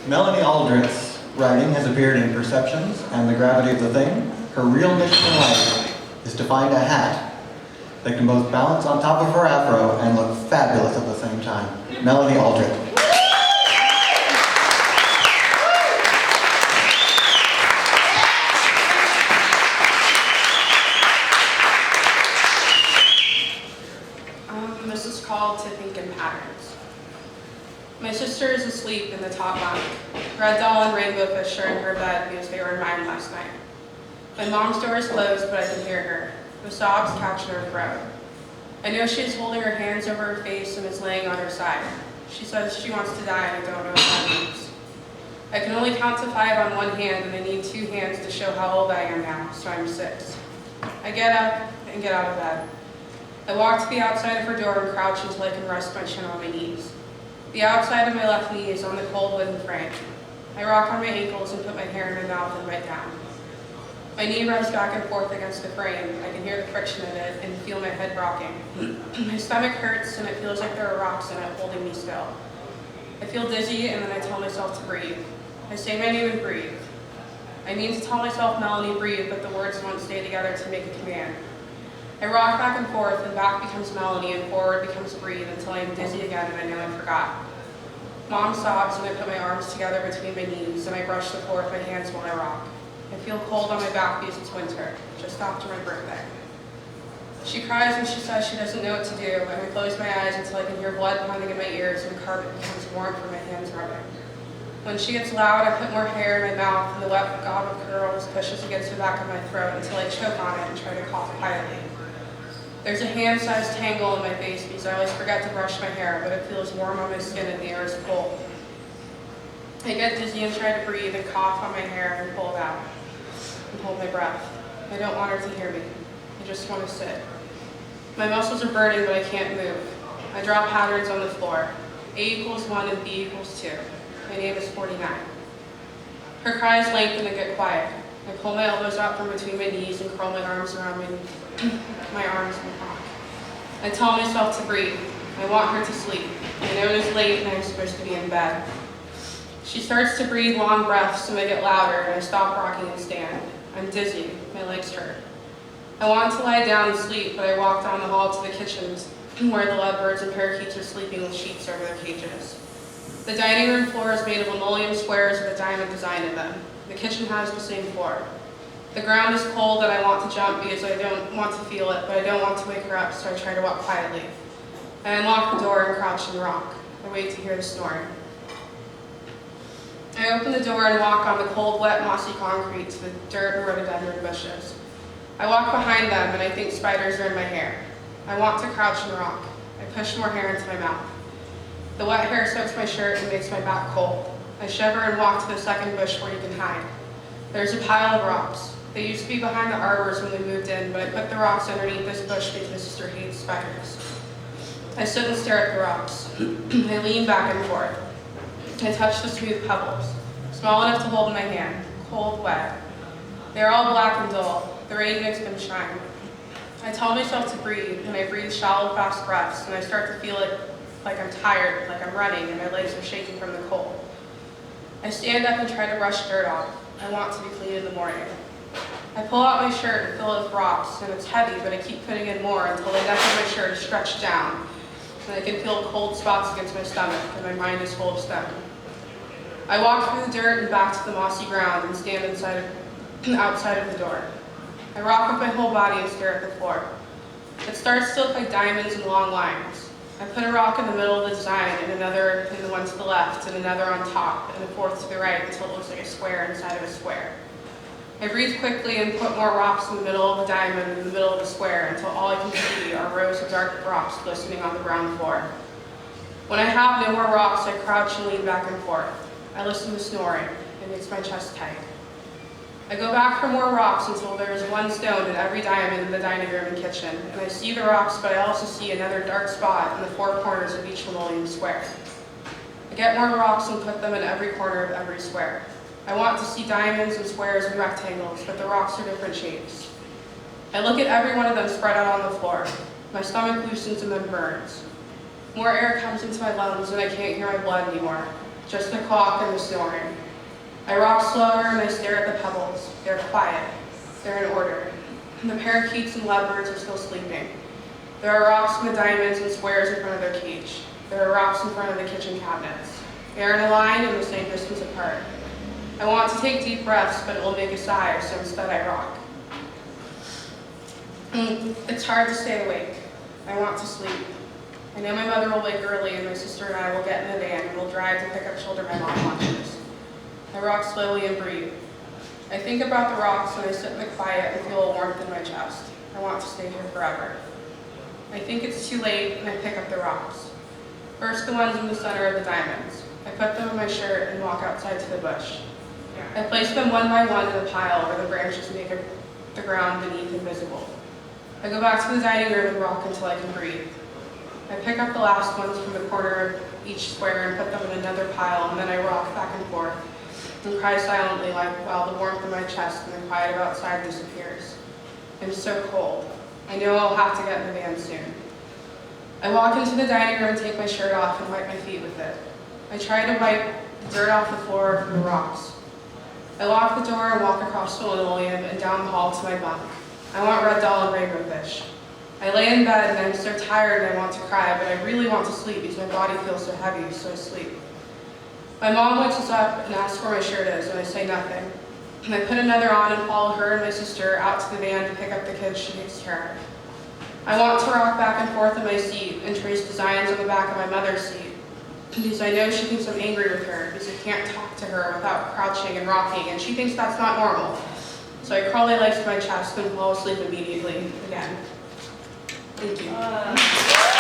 Melanie Alldritt's writing has appeared in Perceptions and The Gravity of the Thing. Her real mission in life is to find a hat that can both balance on top of her afro and look fabulous at the same time. Melanie Alldritt. This is called To Think in Patterns. My sister is asleep in the top bunk. Red doll and rainbow fish are in her bed because they were in mine last night. My mom's door is closed, but I can hear her. The sobs catch in her throat. I know she is holding her hands over her face and is laying on her side. She says she wants to die and I don't know what that means. I can only count to 5 on one hand and I need 2 hands to show how old I am now, so I'm 6. I get up and get out of bed. I walk to the outside of her door and crouch until I can rest my chin on my knees. The outside of my left knee is on the cold wooden frame. I rock on my ankles and put my hair in my mouth and bite down. My knee rubs back and forth against the frame. I can hear the friction in it and feel my head rocking. My stomach hurts and it feels like there are rocks in it holding me still. I feel dizzy and then I tell myself to breathe. I say my name and breathe. I mean to tell myself Melanie breathe, but the words won't stay together to make a command. I rock back and forth, and back becomes Melanie, and forward becomes breathe, until I am dizzy again and I know I forgot. Mom sobs, and I put my arms together between my knees, and I brush the floor with my hands while I rock. I feel cold on my back because it's winter, just after my birthday. She cries and she says she doesn't know what to do, and I close my eyes until I can hear blood pounding in my ears, and the carpet becomes warm from my hands rubbing. When she gets loud, I put more hair in my mouth, and the wet gob of curls pushes against the back of my throat until I choke on it and try to cough quietly. There's a hand-sized tangle in my face because I always forget to brush my hair, but it feels warm on my skin and the air is cold. I get dizzy and try to breathe and cough on my hair and pull it out and hold my breath. I don't want her to hear me. I just want to sit. My muscles are burning, but I can't move. I draw patterns on the floor. A equals 1 and B equals 2. My name is 49. Her cries lengthen and get quiet. I pull my elbows out from between my knees and curl my arms around my arms and rock. I tell myself to breathe. I want her to sleep. I know it is late and I'm supposed to be in bed. She starts to breathe long breaths and I get louder and I stop rocking and stand. I'm dizzy. My legs hurt. I want to lie down and sleep, but I walk down the hall to the kitchens where the lovebirds and parakeets are sleeping with sheets over their cages. The dining room floor is made of linoleum squares with a diamond design in them. The kitchen has the same floor. The ground is cold and I want to jump because I don't want to feel it, but I don't want to wake her up, so I try to walk quietly. I unlock the door and crouch and rock. I wait to hear the snoring. I open the door and walk on the cold, wet, mossy concrete to the dirt and rhododendron bushes. I walk behind them and I think spiders are in my hair. I want to crouch and rock. I push more hair into my mouth. The wet hair soaks my shirt and makes my back cold. I shiver and walk to the second bush where you can hide. There's a pile of rocks. They used to be behind the arbors when we moved in, but I put the rocks underneath this bush because my sister hates spiders. I sit and stare at the rocks. I lean back and forth. I touch the smooth pebbles, small enough to hold in my hand, cold, wet. They're all black and dull. The rain makes them shine. I tell myself to breathe, and I breathe shallow, fast breaths, and I start to feel like I'm tired, like I'm running, and my legs are shaking from the cold. I stand up and try to brush dirt off. I want to be clean in the morning. I pull out my shirt and fill it with rocks, and it's heavy, but I keep putting in more until the neck of my shirt is stretched down, and I can feel cold spots against my stomach, and my mind is full of stone. I walk through the dirt and back to the mossy ground and stand outside of the door. I rock with my whole body and stare at the floor. It starts to look like diamonds and long lines. I put a rock in the middle of the design and another in the one to the left and another on top and a fourth to the right until it looks like a square inside of a square. I breathe quickly and put more rocks in the middle of the diamond and in the middle of the square until all I can see are rows of dark rocks glistening on the brown floor. When I have no more rocks, I crouch and lean back and forth. I listen to snoring. It makes my chest tight. I go back for more rocks until there is one stone in every diamond in the dining room and kitchen, and I see the rocks, but I also see another dark spot in the 4 corners of each linoleum square. I get more rocks and put them in every corner of every square. I want to see diamonds and squares and rectangles, but the rocks are different shapes. I look at every one of them spread out on the floor. My stomach loosens and then burns. More air comes into my lungs and I can't hear my blood anymore. just the clock and the snoring. I rock slower and I stare at the pebbles. They're quiet. They're in order. The parakeets and lovebirds are still sleeping. There are rocks in the diamonds and squares in front of their cage. There are rocks in front of the kitchen cabinets. They are in a line and the same distance apart. I want to take deep breaths, but it will make a sigh, so instead I rock. It's hard to stay awake. I want to sleep. I know my mother will wake early and my sister and I will get in the van and we'll drive to pick up children my mom watches. I rock slowly and breathe. I think about the rocks and I sit in the quiet and feel a warmth in my chest. I want to stay here forever. I think it's too late and I pick up the rocks. First the ones in the center of the diamonds. I put them in my shirt and walk outside to the bush. I place them one by one in a pile where the branches make the ground beneath invisible. I go back to the dining room and rock until I can breathe. I pick up the last ones from the corner of each square and put them in another pile, and then I rock back and forth and cry silently while the warmth in my chest and the quiet of outside disappears. I'm so cold. I know I'll have to get in the van soon. I walk into the dining room and take my shirt off and wipe my feet with it. I try to wipe the dirt off the floor from the rocks. I lock the door and walk across the linoleum and down the hall to my bunk. I want red doll and rainbow fish. I lay in bed and I'm so tired and I want to cry, but I really want to sleep because my body feels so heavy, so I sleep. My mom wakes us up and asks where my shirt is, and I say nothing. And I put another on and follow her and my sister out to the van to pick up the kids she takes care of. I want to rock back and forth in my seat and trace designs on the back of my mother's seat, because I know she thinks I'm angry with her because I can't talk to her without crouching and rocking, and she thinks that's not normal. So I crawl my legs to my chest and fall asleep immediately again. Thank you.